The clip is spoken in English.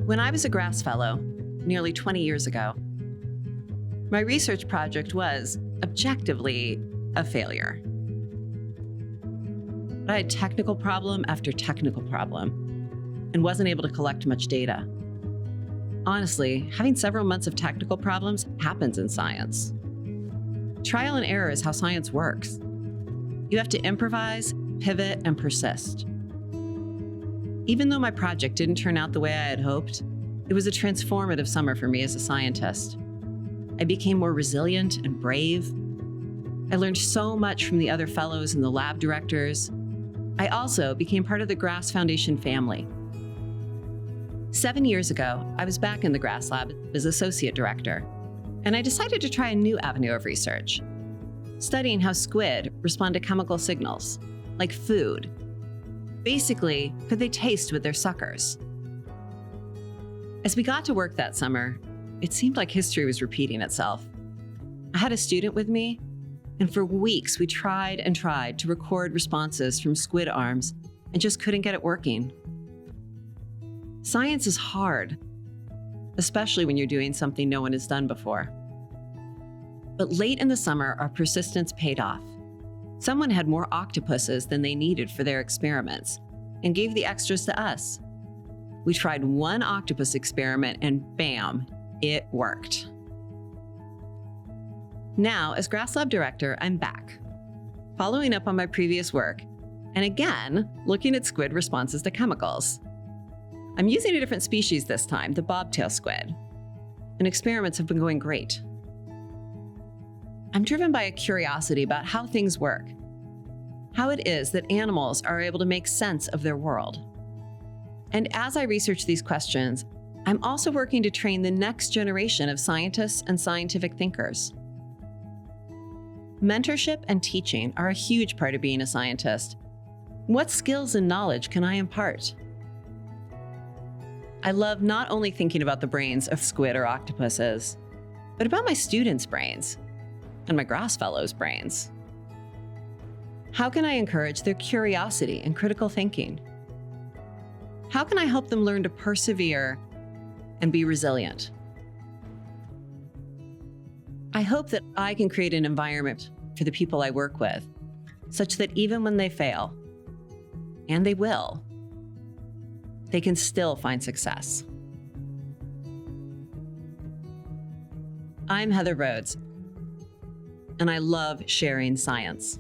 When I was a Grass Fellow, nearly 20 years ago, my research project was, objectively, a failure. I had technical problem after technical problem and wasn't able to collect much data. Honestly, having several months of technical problems happens in science. Trial and error is how science works. You have to improvise, pivot, and persist. Even though my project didn't turn out the way I had hoped, it was a transformative summer for me as a scientist. I became more resilient and brave. I learned so much from the other fellows and the lab directors. I also became part of the Grass Foundation family. 7 years ago, I was back in the Grass Lab as associate director, and I decided to try a new avenue of research, studying how squid respond to chemical signals, like food. Basically, could they taste with their suckers? As we got to work that summer, it seemed like history was repeating itself. I had a student with me, and for weeks we tried and tried to record responses from squid arms and just couldn't get it working. Science is hard, especially when you're doing something no one has done before. But late in the summer, our persistence paid off. Someone had more octopuses than they needed for their experiments and gave the extras to us. We tried one octopus experiment and bam, it worked. Now, as Grass Lab director, I'm back, following up on my previous work, and again, looking at squid responses to chemicals. I'm using a different species this time, the bobtail squid, and experiments have been going great. I'm driven by a curiosity about how things work, how it is that animals are able to make sense of their world. And as I research these questions, I'm also working to train the next generation of scientists and scientific thinkers. Mentorship and teaching are a huge part of being a scientist. What skills and knowledge can I impart? I love not only thinking about the brains of squid or octopuses, but about my students' brains and my Grass Fellows' brains. How can I encourage their curiosity and critical thinking? How can I help them learn to persevere and be resilient? I hope that I can create an environment for the people I work with, such that even when they fail, and they will, they can still find success. I'm Heather Rhodes, and I love sharing science.